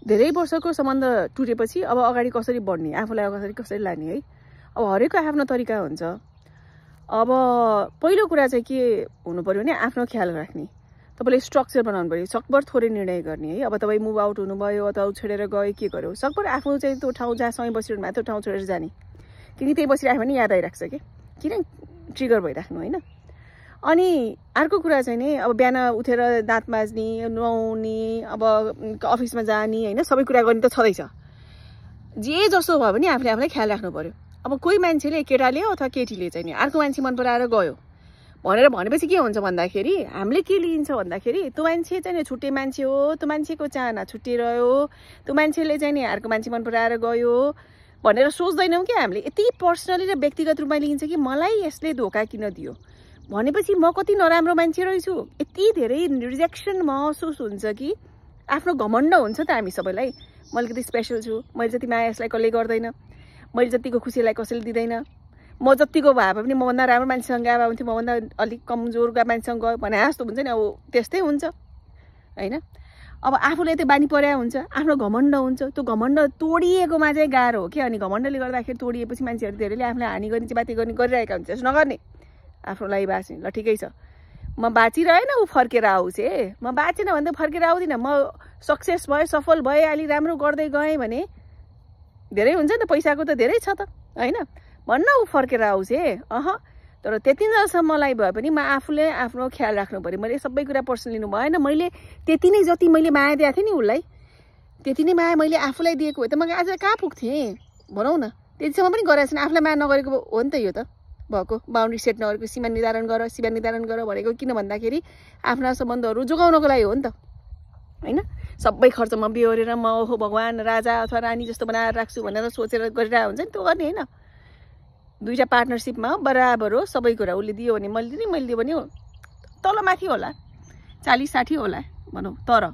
धेरै वर्षको सम्बन्ध टुटेपछि अब अगाडि कसरी बढ्ने, आफूलाई कसरी लाने है। अब हरेकको आफ्नो तरिका हुन्छ। अब पहिलो कुरा चाहिँ के हुनु पर्यो भने आफ्नो ख्याल राख्ने। तपाईले स्ट्रक्चर बनाउनु पर्यो, सकभर थोरै निर्णय गर्ने है। अब तपाईँ मुभ आउट हुनुभयो अथवा छोडेर गयो, के गर्यो, सकभर आफ्नो चाहिँ त्यो ठाउँ जहाँ सँगै बसिरहनु भएको त्यो ठाउँ छोडेर जाने। किनकि त्यही बसिराख्यो भने याद आइराख्छ कि किन ट्रिगर भइराख्नु होइन। अनि अर्को कुरा चाहिँ नि अब बिहान उठेर दाँत माझ्ने, नुहाउने, अब अफिसमा जाने होइन, सबै कुरा गर्ने त छँदैछ। जे जसो भयो भने आफूले ख्याल राख्नु पर्यो। अब कोही मान्छेले, केटाले अथवा केटीले चाहिँ नि अर्को मान्छे मन पराएर गयो भनेपछि के हुन्छ भन्दाखेरि हामीले के लिन्छ भन्दाखेरि त्यो मान्छे चाहिँ नि छुट्टे मान्छे हो, त्यो मान्छेको चाहना छुट्टिरह्यो, त्यो मान्छेले चाहिँ नि अर्को मान्छे मन पराएर गयो भनेर सोच्दैनौँ कि हामीले। यति पर्सनली र व्यक्तिगत रूपमा लिन्छ कि मलाई यसले धोका किन दियो भनेपछि म कति नराम्रो मान्छे रहेछु। यति धेरै रिजेक्सन महसुस हुन्छ कि आफ्नो घमण्ड हुन्छ त हामी सबैलाई। मैले कति स्पेसल छु, मैले जति माया यसलाई कसले गर्दैन, मैले जतिको खुसीलाई कसैले दिँदैन, म जतिको भए पनि मभन्दा राम्रो मान्छेसँग गए भए हुन्थ्यो, मभन्दा अलिक कमजोरका मान्छेसँग गयो भने जस्तो हुन्छ नि। अब त्यस्तै हुन्छ होइन। अब आफूले त्यो बानी पर्या हुन्छ, आफ्नो घमण्ड हुन्छ। त्यो घमण्ड तोडिएकोमा चाहिँ गाह्रो हो कि। अनि घमण्डले गर्दाखेरि तोडिएपछि मान्छेहरू धेरैले आफूलाई हानि गर्ने चाहिँ बाती गर्ने गरिरहेका हुन्छ। यसो नगर्ने, आफ्नो लागि बाँच्ने। ल ठिकै छ, म बाँचिरहेन ऊ फर्केर आओस् है, म बाँचेन भने त फर्केर आउँदिनँ, म सक्सेस भएँ, सफल भएँ, अलि राम्रो गर्दै गएँ भने धेरै हुन्छ नि त, पैसाको त धेरै छ त होइन, भन्न ऊ फर्केर आओस् है। तर त्यति नसम्मलाई भए पनि म आफूले आफ्नो ख्याल राख्नु पर्यो। मैले सबै कुरा पर्सनल लिनु भएन। मैले त्यति नै जति मैले माया दिएको थिएँ नि उसलाई, त्यति नै माया मैले आफूलाई दिएको हो त म आज कहाँ पुग्थेँ भनौँ न। त्यतिसम्म पनि गरेको छैन। आफूलाई माया नगरेको हो नि त यो त भएको। बााउन्ड्री सेट नगरेको, सीमा निर्धारण गर भनेको किन भन्दाखेरि आफ्ना सम्बन्धहरू जोगाउनको लागि हो नि त होइन। सबै खर्च म बिहोरेर म ओहो भगवान् राजा अथवा रानी जस्तो बनाएर राख्छु भनेर सोचेर गरिरहेको हुन्छ नि, त्यो गर्ने होइन। दुईटा पार्टनरसिपमा बराबर हो सबै कुरा। उसले दियो भने मैले दिने, मैले दियो भने तलमाथि होला, 40-60 होला भनौँ। तर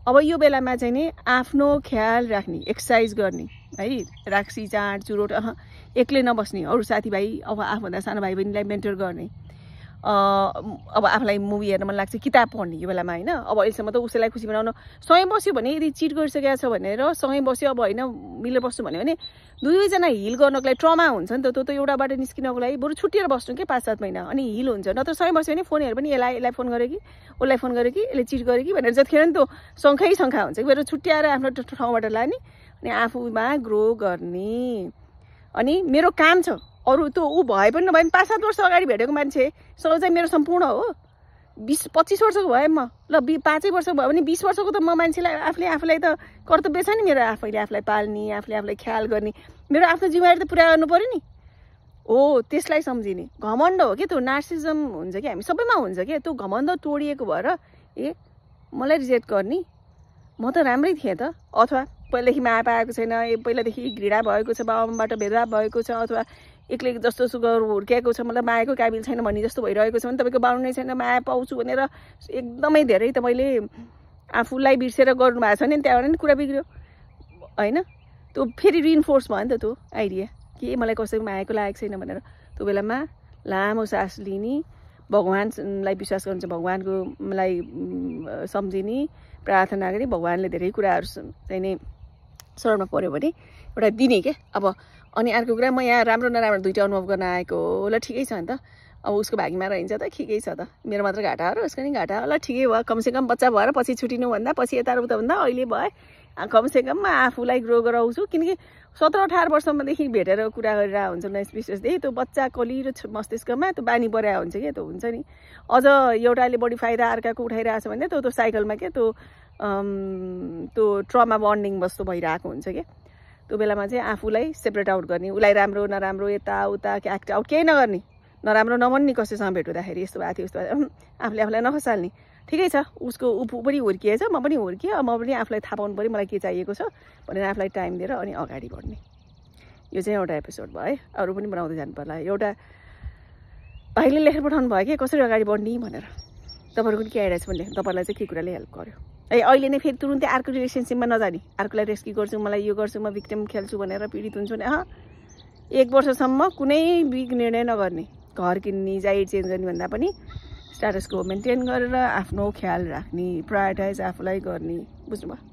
अब यो बेलामा चाहिँ नि आफ्नो ख्याल राख्ने, एक्सर्साइज गर्ने है, राक्सी चाँड चुरोट एक्लै नबस्ने, अरू साथीभाइ अब आफूभन्दा सानो भाइ बहिनीलाई मेन्टर गर्ने। अब आफूलाई मुभी हेर्न मन लाग्छ, किताब पढ्ने यो बेलामा होइन। अब अहिलेसम्म त उसैलाई खुसी बनाउनु, सँगै बस्यो भने यदि चिट गरिसकेको छ भनेर सँगै बस्यो, अब होइन मिलेर बस्नु भन्यो भने दुवैजना हिल गर्नको लागि ट्रमा हुन्छ नि त। त्यो त एउटाबाट निस्किनको लागि बरु छुट्टिएर बस्नु कि 5-7 महिना, अनि हिल हुन्छ। नत्र सँगै बस्यो भने फोनहरू पनि यसलाई फोन गर्यो कि उसलाई फोन गर्यो कि यसले चिट गर्यो कि भनेर जतिखेर नि त्यो शङ्खा हुन्छ कि। बरु छुट्याएर आफ्नो ठाउँबाट लाने अनि आफूमा ग्रो गर्ने। अनि मेरो काम छ अरू त्यो ऊ भए पनि नभए पनि 5-7 वर्ष अगाडि भेटेको मान्छेसँग चाहिँ मेरो सम्पूर्ण हो। 20-25 वर्षको भएँ म, ल 5 वर्ष भयो भने 20 वर्षको त म मान्छेलाई आफूलाई त कर्तव्य छ नि मेरो, आफूलाई पाल्ने, आफूलाई ख्याल गर्ने, मेरो आफ्नो जिम्मेवारी त पुरा गर्नु पर्यो नि। हो त्यसलाई सम्झिने। घमण्ड हो कि त्यो, नार्सिजम हुन्छ कि हामी सबैमा हुन्छ कि। त्यो घमण्ड तोडिएको भएर मलाई रिजेक्ट गर्ने, म त राम्रै थिएँ त, अथवा पहिलादेखि माया पाएको छैन, पहिलादेखि घृणा भएको छ, बाबाबाट भेदभाव भएको छ, अथवा एक्लै जस्तो हुर्किएको छ, मतलब मायाको काबिल छैन भन्ने जस्तो भइरहेको छ भने तपाईँको बाउन्ड्री छैन, माया पाउँछु भनेर एकदमै धेरै त मैले आफूलाई बिर्सेर गर्नुभएको छ नि, त्यहाँबाट नि कुरा बिग्रियो होइन। त्यो फेरि रिइन्फोर्स भयो नि त त्यो आइडिया कि मलाई कसैको मायाको लागेको छैन भनेर। त्यो बेलामा लामो सास लिने, भगवान्लाई विश्वास गर्नु चाहिँ भगवान्को मलाई सम्झिने, प्रार्थना गर्ने, भगवान्ले धेरै कुराहरू चाहिँ नि शरणमा पऱ्यो भने एउटा दिने के। अब अनि अर्को कुरा, म यहाँ राम्रो नराम्रो दुइटा अनुभव गर्न आएको हो, ल ठिकै छ नि त। अब उसको भागीमा रहन्छ त ठिकै छ त, मेरो मात्र घाटा हो र उसको नि घाटा हो, ल ठिकै भयो। कमसेकम बच्चा भएर पछि छुटिनुभन्दा पछि यताउता भन्दा अहिले भए कमसेकम म आफूलाई ग्रो गराउँछु। किनकि 17-18 वर्षदेखि भेटेर कुरा गरिरहेको हुन्छ 19-20 त्यो बच्चा कलिलो मस्तिष्कमा त्यो बानी परेको हुन्छ क्या। त्यो हुन्छ नि अझ एउटाले बढी फाइदा अर्काको उठाइरहेको छ भने त्यो साइकलमा क्या त्यो ट्रमा बन्डिङ जस्तो भइरहेको हुन्छ क्या। त्यो बेलामा चाहिँ आफूलाई सेपरेट आउट गर्ने, उसलाई राम्रो नराम्रो यताउता एक्ट आउट केही नगर्ने, नराम्रो नमन्ने। कसैसँग भेट हुँदाखेरि यस्तो भएको थियो यस्तो आफूलाई नखसाल्ने। ठिकै छ, उसको ऊ पनि हुर्किएछ, म पनि हुर्किएँ, म पनि आफूलाई थाहा पाउनु पऱ्यो मलाई के चाहिएको छ भनेर आफूलाई टाइम दिएर अनि अगाडि बढ्ने। यो चाहिँ एउटा एपिसोड भयो है, अरू पनि बनाउँदै जानु पर्ला। एउटा भाइले लेखेर पठाउनु भयो कि कसरी अगाडि बढ्ने भनेर। तपाईँहरूको पनि के आइरहेछ भने लेख्नु, तपाईँलाई चाहिँ के कुराले हेल्प गर्यो है। अहिले नै फेरि तुरुन्तै अर्को रिलेसनसिपमा नजाने, अर्कोलाई रेस्क्यु गर्छु, मलाई यो गर्छु, म भिक्टिम खेल्छु भनेर पीडित हुन्छु भने 1 वर्षसम्म कुनै बिग निर्णय नगर्ने। घर किन्ने, जागिर चेन्ज गर्ने भन्दा पनि स्ट्याटसको मेन्टेन गरेर आफ्नो ख्याल राख्ने, प्रायोरिटाइज आफूलाई गर्ने। बुझ्नुभयो?